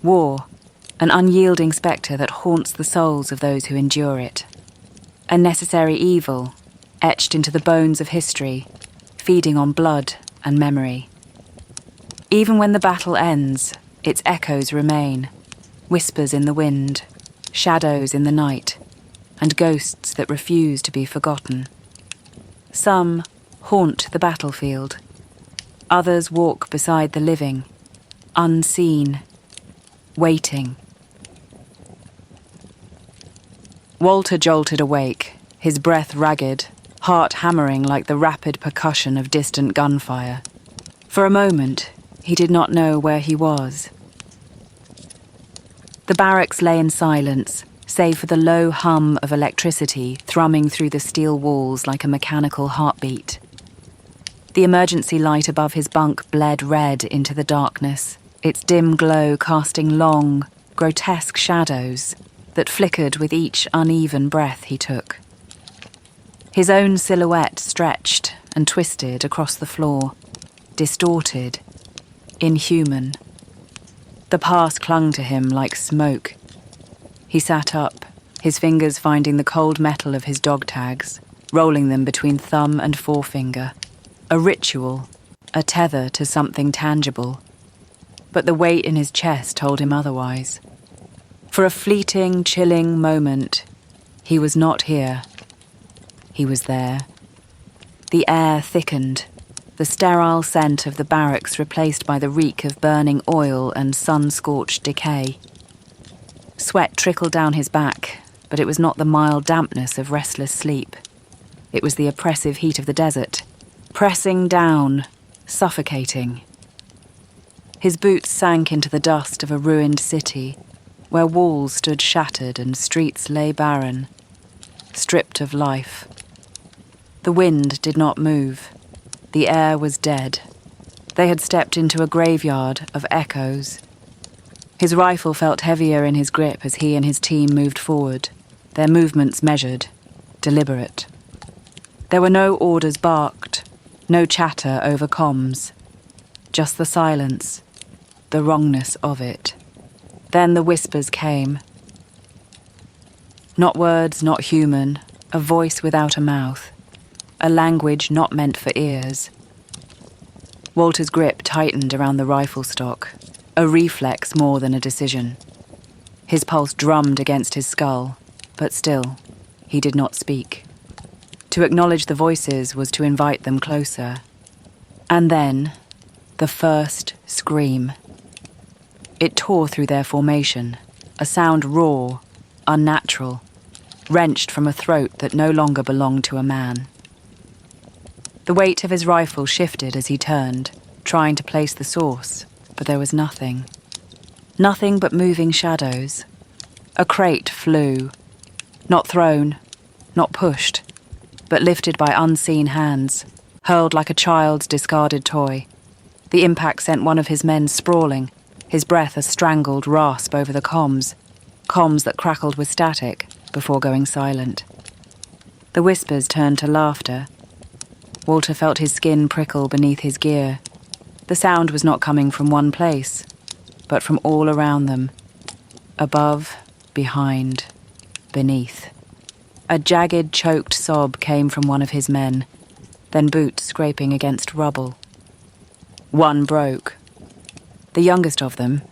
War, an unyielding spectre that haunts the souls of those who endure it. A necessary evil, etched into the bones of history, feeding on blood and memory. Even when the battle ends, its echoes remain, whispers in the wind, shadows in the night, and ghosts that refuse to be forgotten. Some haunt the battlefield. Others walk beside the living, unseen, waiting. Walter jolted awake, his breath ragged, heart hammering like the rapid percussion of distant gunfire. For a moment, he did not know where he was. The barracks lay in silence, save for the low hum of electricity thrumming through the steel walls like a mechanical heartbeat. The emergency light above his bunk bled red into the darkness, its dim glow casting long, grotesque shadows that flickered with each uneven breath he took. His own silhouette stretched and twisted across the floor, distorted, inhuman. The past clung to him like smoke. He sat up, his fingers finding the cold metal of his dog tags, rolling them between thumb and forefinger. A ritual, a tether to something tangible. But the weight in his chest told him otherwise. For a fleeting, chilling moment, he was not here. He was there. The air thickened, the sterile scent of the barracks replaced by the reek of burning oil and sun-scorched decay. Sweat trickled down his back, but it was not the mild dampness of restless sleep. It was the oppressive heat of the desert, pressing down, suffocating. His boots sank into the dust of a ruined city, where walls stood shattered and streets lay barren, stripped of life. The wind did not move. The air was dead. They had stepped into a graveyard of echoes. His rifle felt heavier in his grip as he and his team moved forward, their movements measured, deliberate. There were no orders barked, no chatter over comms. Just the silence, the wrongness of it. Then the whispers came. Not words, not human, a voice without a mouth. A language not meant for ears. Walter's grip tightened around the rifle stock, a reflex more than a decision. His pulse drummed against his skull, but still, he did not speak. To acknowledge the voices was to invite them closer. And then, the first scream. It tore through their formation, a sound raw, unnatural, wrenched from a throat that no longer belonged to a man. The weight of his rifle shifted as he turned, trying to place the source, but there was nothing. Nothing but moving shadows. A crate flew, not thrown, not pushed, but lifted by unseen hands, hurled like a child's discarded toy. The impact sent one of his men sprawling, his breath a strangled rasp over the comms that crackled with static before going silent. The whispers turned to laughter. Walter felt his skin prickle beneath his gear. The sound was not coming from one place, but from all around them. Above, behind, beneath. A jagged, choked sob came from one of his men, then boots scraping against rubble. One broke. The youngest of them,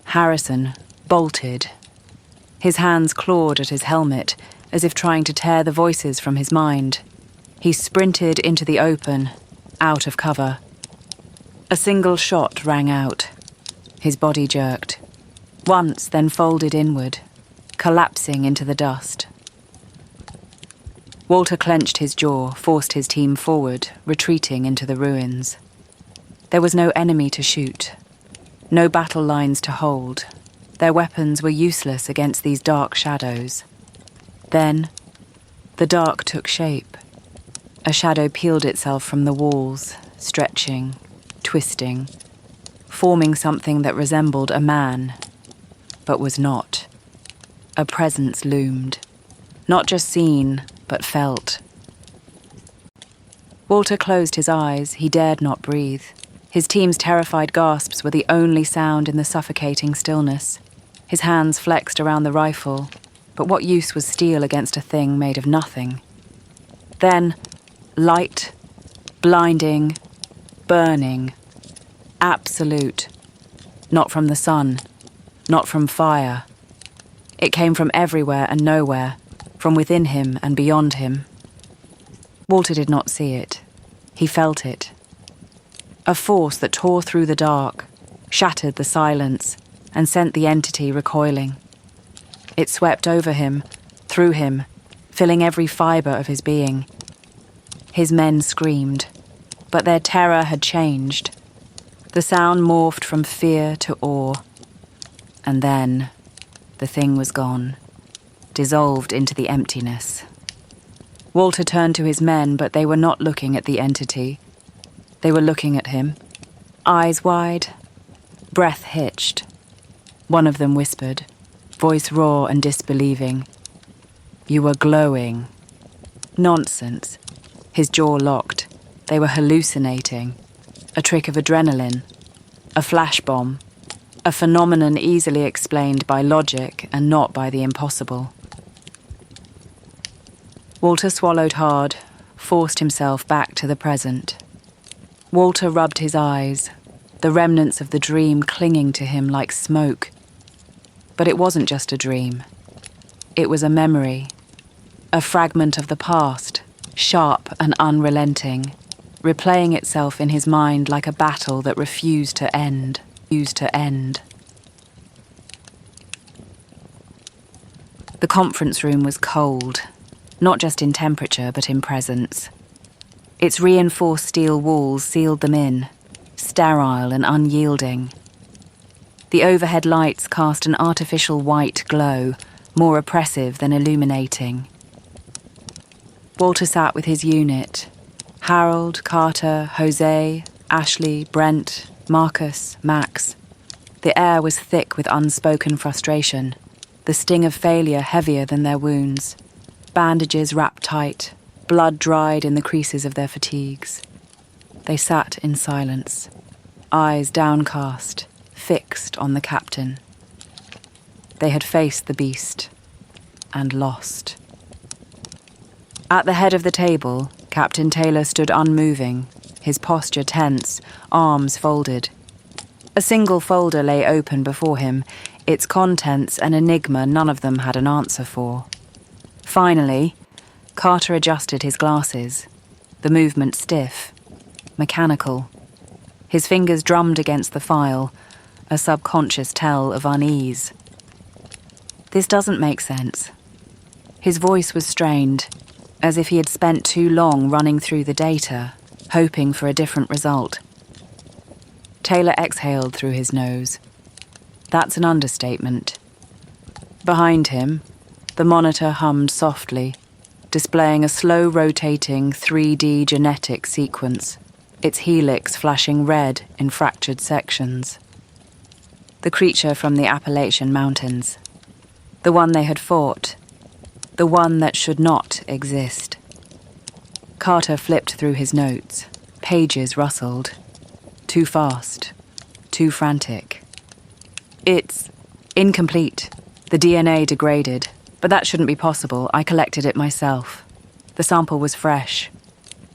Harrison, bolted. His hands clawed at his helmet, as if trying to tear the voices from his mind. He sprinted into the open, out of cover. A single shot rang out. His body jerked. Once, then folded inward, collapsing into the dust. Walter clenched his jaw, forced his team forward, retreating into the ruins. There was no enemy to shoot, no battle lines to hold. Their weapons were useless against these dark shadows. Then, the dark took shape. A shadow peeled itself from the walls, stretching, twisting, forming something that resembled a man, but was not. A presence loomed, not just seen, but felt. Walter closed his eyes. He dared not breathe. His team's terrified gasps were the only sound in the suffocating stillness. His hands flexed around the rifle, but what use was steel against a thing made of nothing? Then, light, blinding, burning, absolute. Not from the sun, not from fire. It came from everywhere and nowhere, from within him and beyond him. Walter did not see it. He felt it. A force that tore through the dark, shattered the silence, and sent the entity recoiling. It swept over him, through him, filling every fibre of his being. His men screamed, but their terror had changed. The sound morphed from fear to awe. And then, the thing was gone, dissolved into the emptiness. Walter turned to his men, but they were not looking at the entity. They were looking at him, eyes wide, breath hitched. One of them whispered, voice raw and disbelieving, "You were glowing." Nonsense. His jaw locked. They were hallucinating. A trick of adrenaline. A flash bomb. A phenomenon easily explained by logic and not by the impossible. Walter swallowed hard, forced himself back to the present. Walter rubbed his eyes, the remnants of the dream clinging to him like smoke. But it wasn't just a dream. It was a memory, a fragment of the past, sharp and unrelenting, replaying itself in his mind like a battle that refused to end. The conference room was cold, not just in temperature but in presence. Its reinforced steel walls sealed them in, sterile and unyielding. The overhead lights cast an artificial white glow, more oppressive than illuminating. Walter sat with his unit. Harold, Carter, Jose, Ashley, Brent, Marcus, Max. The air was thick with unspoken frustration, the sting of failure heavier than their wounds. Bandages wrapped tight, blood dried in the creases of their fatigues. They sat in silence, eyes downcast, fixed on the captain. They had faced the beast and lost. At the head of the table, Captain Taylor stood unmoving, his posture tense, arms folded. A single folder lay open before him, its contents an enigma none of them had an answer for. Finally, Carter adjusted his glasses, the movement stiff, mechanical. His fingers drummed against the file, a subconscious tell of unease. This doesn't make sense. His voice was strained, as if he had spent too long running through the data, hoping for a different result. Taylor exhaled through his nose. That's an understatement. Behind him, the monitor hummed softly, displaying a slow-rotating 3D genetic sequence, its helix flashing red in fractured sections. The creature from the Appalachian Mountains. The one they had fought. The one that should not exist. Carter flipped through his notes. Pages rustled. Too fast. Too frantic. It's incomplete. The DNA degraded. But that shouldn't be possible. I collected it myself. The sample was fresh.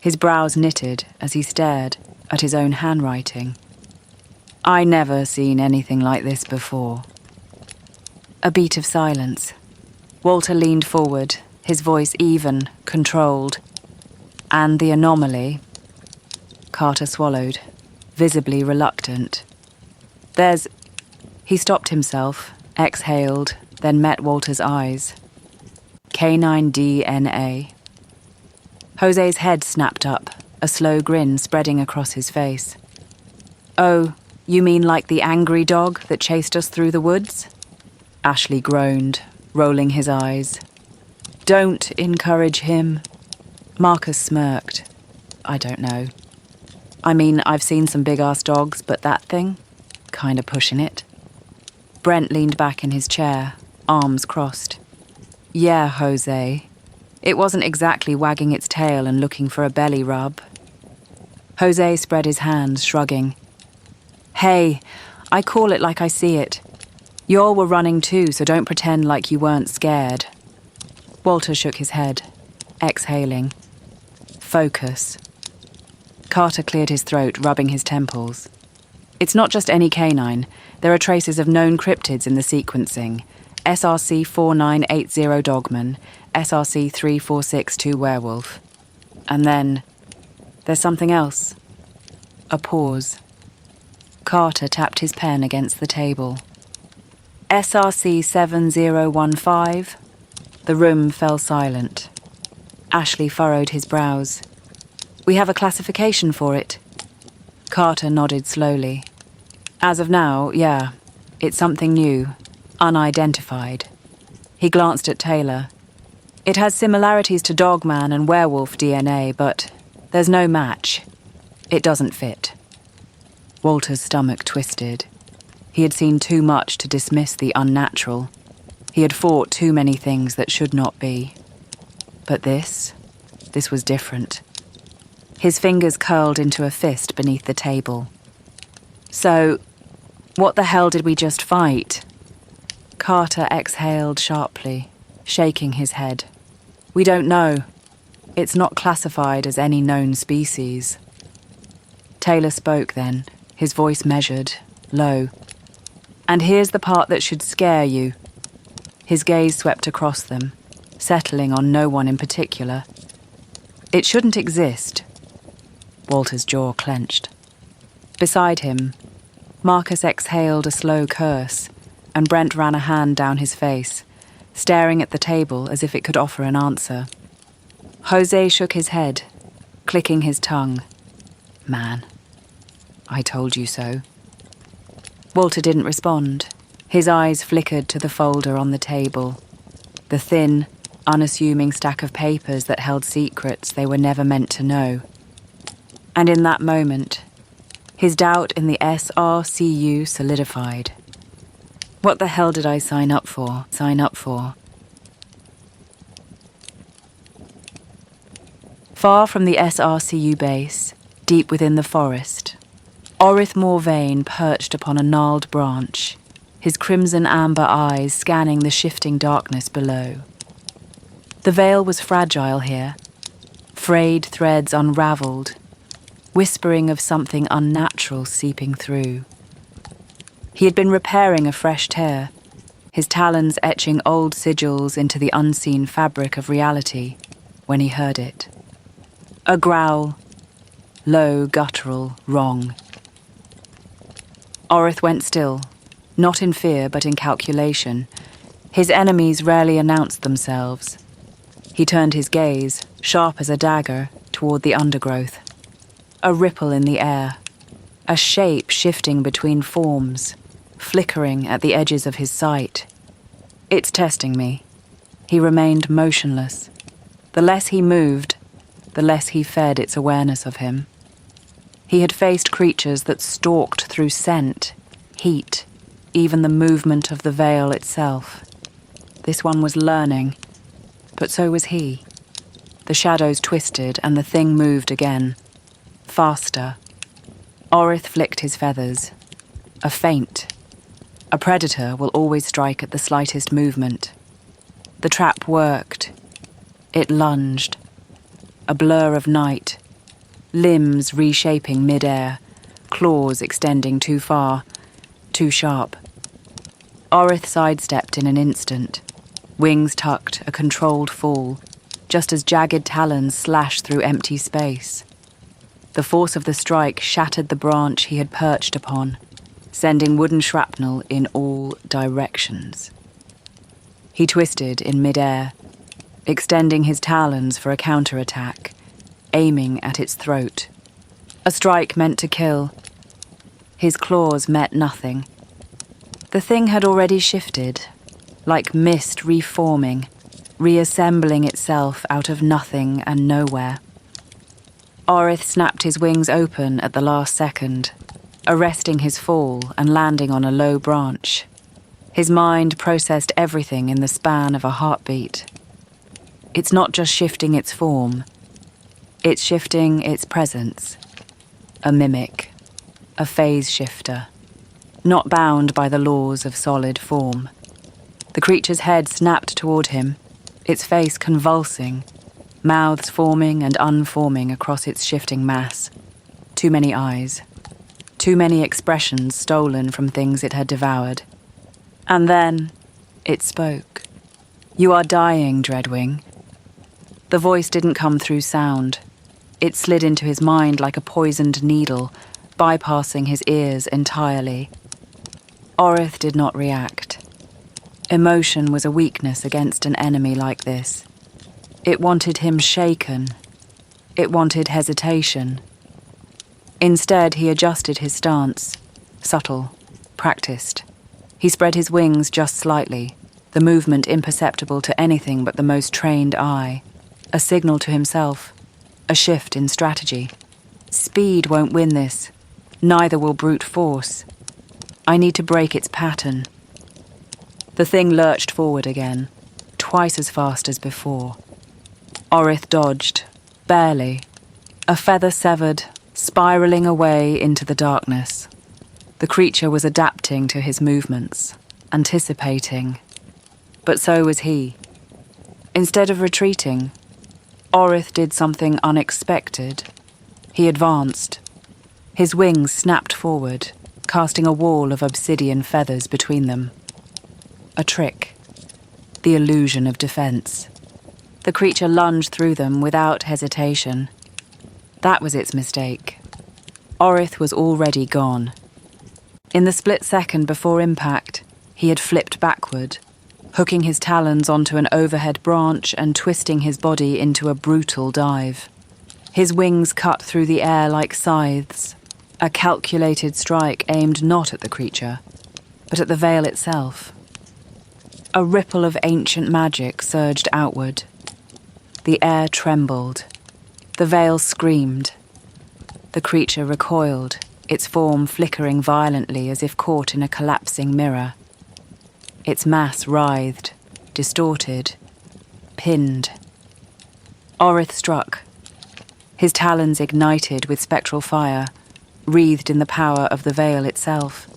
His brows knitted as he stared at his own handwriting. I never seen anything like this before. A beat of silence. Walter leaned forward, his voice even, controlled. And the anomaly? Carter swallowed, visibly reluctant. He stopped himself, exhaled, then met Walter's eyes. Canine DNA. Jose's head snapped up, a slow grin spreading across his face. Oh, you mean like the angry dog that chased us through the woods? Ashley groaned, rolling his eyes. Don't encourage him. Marcus smirked. I don't know. I mean, I've seen some big-ass dogs, but that thing? Kinda pushing it. Brent leaned back in his chair, arms crossed. Yeah, Jose. It wasn't exactly wagging its tail and looking for a belly rub. Jose spread his hands, shrugging. Hey, I call it like I see it. Y'all were running too, so don't pretend like you weren't scared. Walter shook his head, exhaling. Focus. Carter cleared his throat, rubbing his temples. It's not just any canine. There are traces of known cryptids in the sequencing. SRC 4980 Dogman, SRC 3462 Werewolf. And then, there's something else. A pause. Carter tapped his pen against the table. SRC 7015. The room fell silent. Ashley furrowed his brows. We have a classification for it. Carter nodded slowly. As of now, yeah. It's something new, unidentified. He glanced at Taylor. It has similarities to Dogman and werewolf DNA, but there's no match. It doesn't fit. Walter's stomach twisted. He had seen too much to dismiss the unnatural. He had fought too many things that should not be. But this was different. His fingers curled into a fist beneath the table. So, what the hell did we just fight? Carter exhaled sharply, shaking his head. We don't know. It's not classified as any known species. Taylor spoke then, his voice measured, low. And here's the part that should scare you. His gaze swept across them, settling on no one in particular. It shouldn't exist. Walter's jaw clenched. Beside him, Marcus exhaled a slow curse, and Brent ran a hand down his face, staring at the table as if it could offer an answer. Jose shook his head, clicking his tongue. Man, I told you so. Walter didn't respond. His eyes flickered to the folder on the table, the thin, unassuming stack of papers that held secrets they were never meant to know. And in that moment, his doubt in the SRCU solidified. What the hell did I sign up for? Far from the SRCU base, deep within the forest, Orrith Morvayne perched upon a gnarled branch, his crimson-amber eyes scanning the shifting darkness below. The veil was fragile here, frayed threads unraveled, whispering of something unnatural seeping through. He had been repairing a fresh tear, his talons etching old sigils into the unseen fabric of reality, when he heard it. A growl, low, guttural, wrong. Orrith went still, not in fear but in calculation. His enemies rarely announced themselves. He turned his gaze, sharp as a dagger, toward the undergrowth. A ripple in the air, a shape shifting between forms, flickering at the edges of his sight. It's testing me. He remained motionless. The less he moved, the less he fed its awareness of him. He had faced creatures that stalked through scent, heat, even the movement of the veil itself. This one was learning, but so was he. The shadows twisted and the thing moved again. Faster. Orrith flicked his feathers. A feint. A predator will always strike at the slightest movement. The trap worked. It lunged. A blur of night. Limbs reshaping mid-air. Claws extending too far. Too sharp. Orrith sidestepped in an instant. Wings tucked, a controlled fall, just as jagged talons slashed through empty space. The force of the strike shattered the branch he had perched upon, sending wooden shrapnel in all directions. He twisted in mid-air, extending his talons for a counterattack, aiming at its throat. A strike meant to kill. His claws met nothing. The thing had already shifted, like mist reforming, reassembling itself out of nothing and nowhere. Orrith snapped his wings open at the last second, arresting his fall and landing on a low branch. His mind processed everything in the span of a heartbeat. It's not just shifting its form, it's shifting its presence. A mimic, a phase shifter, not bound by the laws of solid form. The creature's head snapped toward him, its face convulsing, mouths forming and unforming across its shifting mass. Too many eyes. Too many expressions stolen from things it had devoured. And then it spoke. "You are dying, Dreadwing." The voice didn't come through sound. It slid into his mind like a poisoned needle, bypassing his ears entirely. Orrith did not react. Emotion was a weakness against an enemy like this. It wanted him shaken. It wanted hesitation. Instead, he adjusted his stance. Subtle. Practiced. He spread his wings just slightly, the movement imperceptible to anything but the most trained eye. A signal to himself. A shift in strategy. Speed won't win this. Neither will brute force. I need to break its pattern. The thing lurched forward again, twice as fast as before. Orrith dodged, barely. A feather severed, spiraling away into the darkness. The creature was adapting to his movements, anticipating. But so was he. Instead of retreating, Orrith did something unexpected. He advanced. His wings snapped forward, casting a wall of obsidian feathers between them. A trick. The illusion of defense. The creature lunged through them without hesitation. That was its mistake. Orrith was already gone. In the split second before impact, he had flipped backward, hooking his talons onto an overhead branch and twisting his body into a brutal dive. His wings cut through the air like scythes, a calculated strike aimed not at the creature, but at the veil itself. A ripple of ancient magic surged outward. The air trembled. The veil screamed. The creature recoiled, its form flickering violently as if caught in a collapsing mirror. Its mass writhed, distorted, pinned. Orrith struck. His talons ignited with spectral fire, wreathed in the power of the veil itself.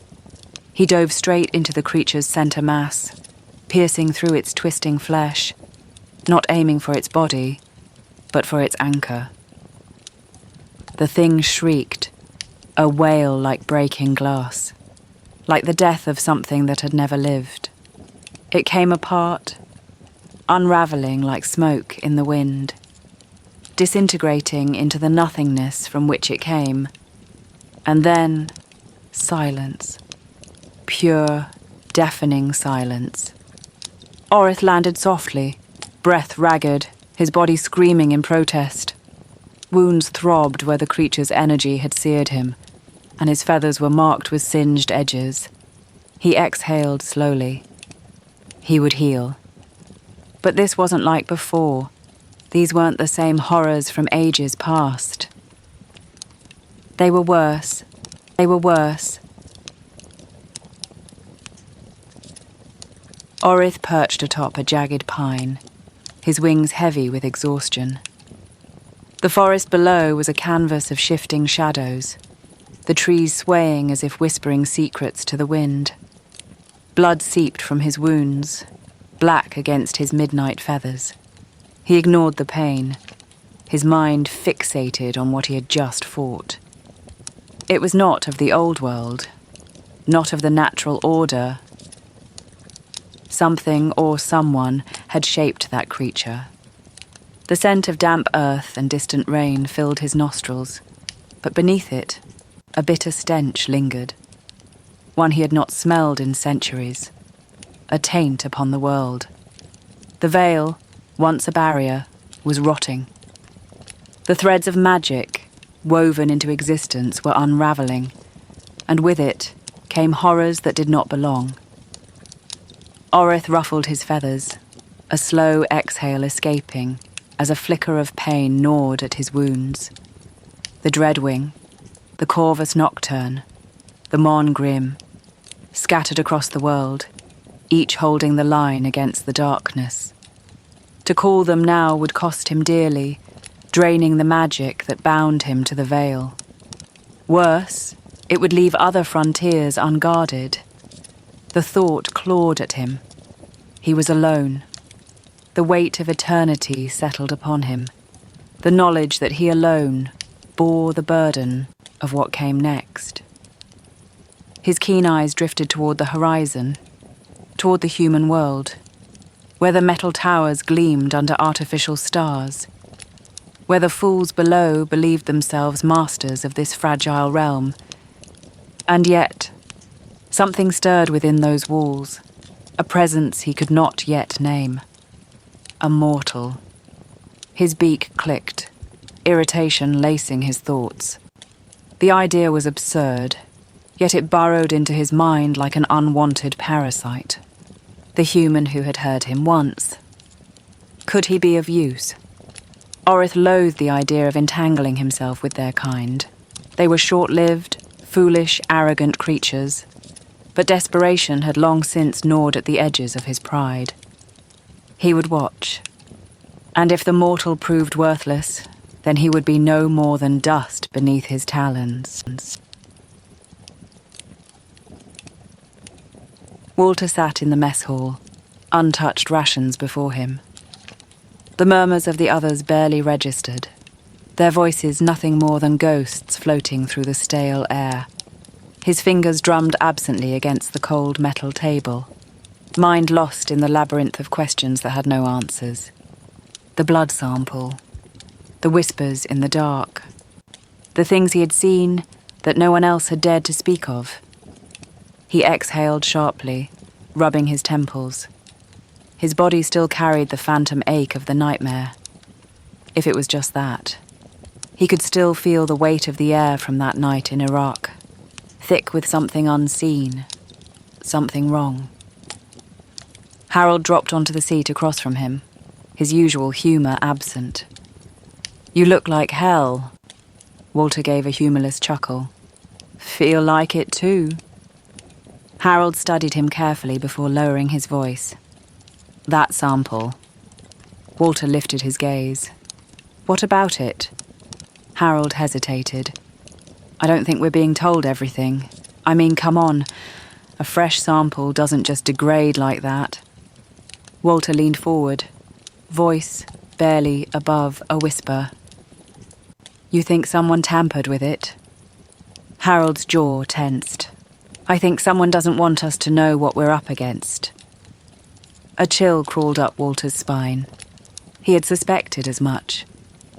He dove straight into the creature's center mass, piercing through its twisting flesh, not aiming for its body, but for its anchor. The thing shrieked, a wail like breaking glass, like the death of something that had never lived. It came apart, unraveling like smoke in the wind, disintegrating into the nothingness from which it came. And then, silence. Pure, deafening silence. Orrith landed softly, breath ragged, his body screaming in protest. Wounds throbbed where the creature's energy had seared him, and his feathers were marked with singed edges. He exhaled slowly. He would heal. But this wasn't like before. These weren't the same horrors from ages past. They were worse. They were worse. Orrith perched atop a jagged pine, his wings heavy with exhaustion. The forest below was a canvas of shifting shadows, the trees swaying as if whispering secrets to the wind. Blood seeped from his wounds, black against his midnight feathers. He ignored the pain, his mind fixated on what he had just fought. It was not of the old world, not of the natural order. Something or someone had shaped that creature. The scent of damp earth and distant rain filled his nostrils, but beneath it, a bitter stench lingered, one he had not smelled in centuries, a taint upon the world. The veil, once a barrier, was rotting. The threads of magic, woven into existence, were unraveling, and with it came horrors that did not belong. Orrith ruffled his feathers, a slow exhale escaping as a flicker of pain gnawed at his wounds. The Dreadwing, the Corvus Nocturne, the Mon Grim, scattered across the world, each holding the line against the darkness. To call them now would cost him dearly, draining the magic that bound him to the veil. Worse, It would leave other frontiers unguarded. The thought clawed at him. He was alone. The weight of eternity settled upon him. The knowledge that he alone bore the burden of what came next. His keen eyes drifted toward the horizon, toward the human world, where the metal towers gleamed under artificial stars, where the fools below believed themselves masters of this fragile realm. And yet, something stirred within those walls, a presence he could not yet name. A mortal. His beak clicked, irritation lacing his thoughts. The idea was absurd, yet it burrowed into his mind like an unwanted parasite. The human who had heard him once. Could he be of use? Orrith loathed the idea of entangling himself with their kind. They were short-lived, foolish, arrogant creatures, but desperation had long since gnawed at the edges of his pride. He would watch, and if the mortal proved worthless, then he would be no more than dust beneath his talons. Walter sat in the mess hall, untouched rations before him. The murmurs of the others barely registered, their voices nothing more than ghosts floating through the stale air. His fingers drummed absently against the cold metal table, mind lost in the labyrinth of questions that had no answers. The blood sample, the whispers in the dark, the things he had seen that no one else had dared to speak of. He exhaled sharply, rubbing his temples. His body still carried the phantom ache of the nightmare. If it was just that. He could still feel the weight of the air from that night in Iraq, thick with something unseen, something wrong. Harold dropped onto the seat across from him, his usual humour absent. "You look like hell." Walter gave a humourless chuckle. "Feel like it too." Harold studied him carefully before lowering his voice. "That sample." Walter lifted his gaze. "What about it?" Harold hesitated. "I don't think we're being told everything. I mean, come on. A fresh sample doesn't just degrade like that." Walter leaned forward, voice barely above a whisper. "You think someone tampered with it?" Harold's jaw tensed. "I think someone doesn't want us to know what we're up against." A chill crawled up Walter's spine. He had suspected as much,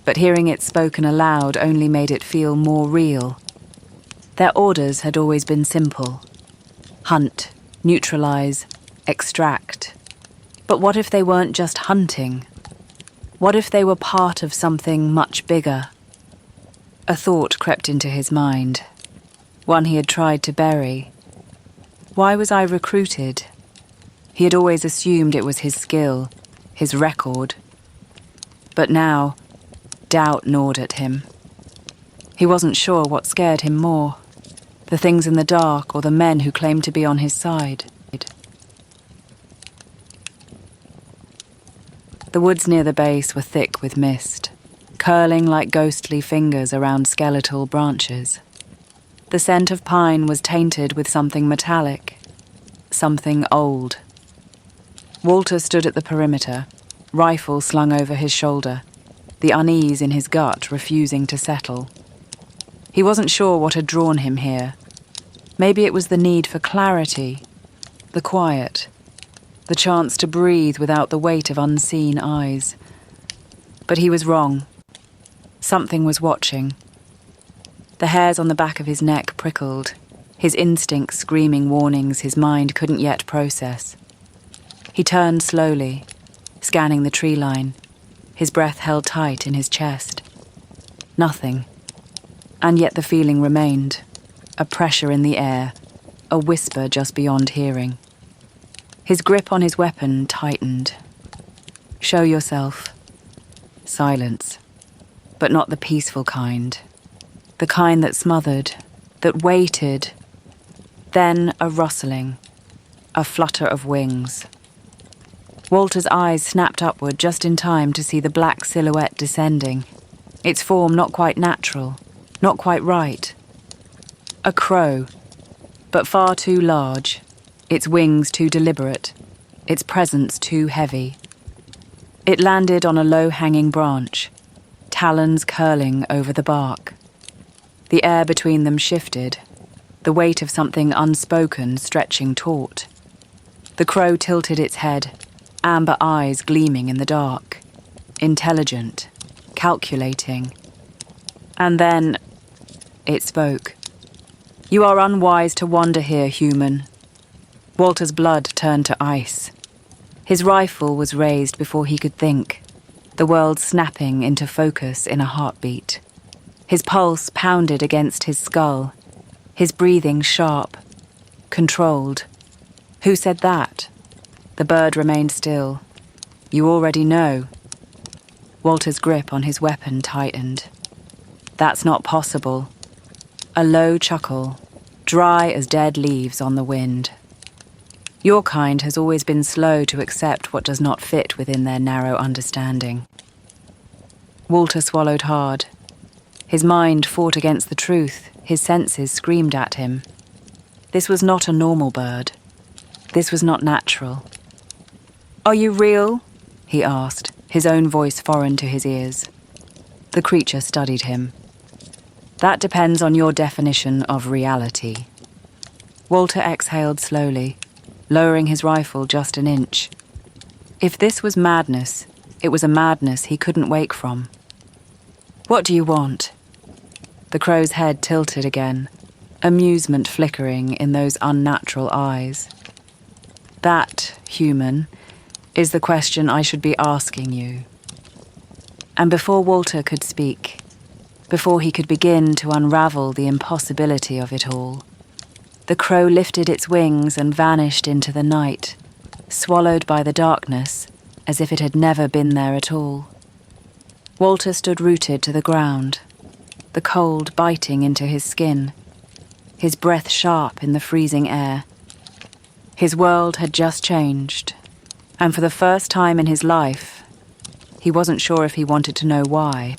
but hearing it spoken aloud only made it feel more real. Their orders had always been simple. Hunt, neutralize, extract. But what if they weren't just hunting? What if they were part of something much bigger? A thought crept into his mind, one he had tried to bury. Why was I recruited? He had always assumed it was his skill, his record. But now, doubt gnawed at him. He wasn't sure what scared him more, the things in the dark or the men who claimed to be on his side. The woods near the base were thick with mist, curling like ghostly fingers around skeletal branches. The scent of pine was tainted with something metallic, something old. Walter stood at the perimeter, rifle slung over his shoulder, the unease in his gut refusing to settle. He wasn't sure what had drawn him here. Maybe it was the need for clarity, the quiet, the chance to breathe without the weight of unseen eyes. But he was wrong. Something was watching. The hairs on the back of his neck prickled, his instincts screaming warnings his mind couldn't yet process. He turned slowly, scanning the tree line, his breath held tight in his chest. Nothing. And yet the feeling remained, a pressure in the air, a whisper just beyond hearing. His grip on his weapon tightened. "Show yourself." Silence, but not the peaceful kind. The kind that smothered, that waited. Then a rustling, a flutter of wings. Walter's eyes snapped upward just in time to see the black silhouette descending, its form not quite natural, not quite right. A crow, but far too large, its wings too deliberate, its presence too heavy. It landed on a low-hanging branch, talons curling over the bark. The air between them shifted, the weight of something unspoken stretching taut. The crow tilted its head, amber eyes gleaming in the dark, intelligent, calculating. And then it spoke. "You are unwise to wander here, human." Walter's blood turned to ice. His rifle was raised before he could think, the world snapping into focus in a heartbeat. His pulse pounded against his skull, his breathing sharp, controlled. "Who said that?" The bird remained still. "You already know." Walter's grip on his weapon tightened. "That's not possible." A low chuckle, dry as dead leaves on the wind. "Your kind has always been slow to accept what does not fit within their narrow understanding." Walter swallowed hard. His mind fought against the truth, his senses screamed at him. This was not a normal bird. This was not natural. "Are you real?" he asked, his own voice foreign to his ears. The creature studied him. "That depends on your definition of reality." Walter exhaled slowly, lowering his rifle just an inch. If this was madness, it was a madness he couldn't wake from. "What do you want?" The crow's head tilted again, amusement flickering in those unnatural eyes. "That, human, is the question I should be asking you." And before Walter could speak, before he could begin to unravel the impossibility of it all, the crow lifted its wings and vanished into the night, swallowed by the darkness as if it had never been there at all. Walter stood rooted to the ground, the cold biting into his skin, his breath sharp in the freezing air. His world had just changed, and for the first time in his life, he wasn't sure if he wanted to know why.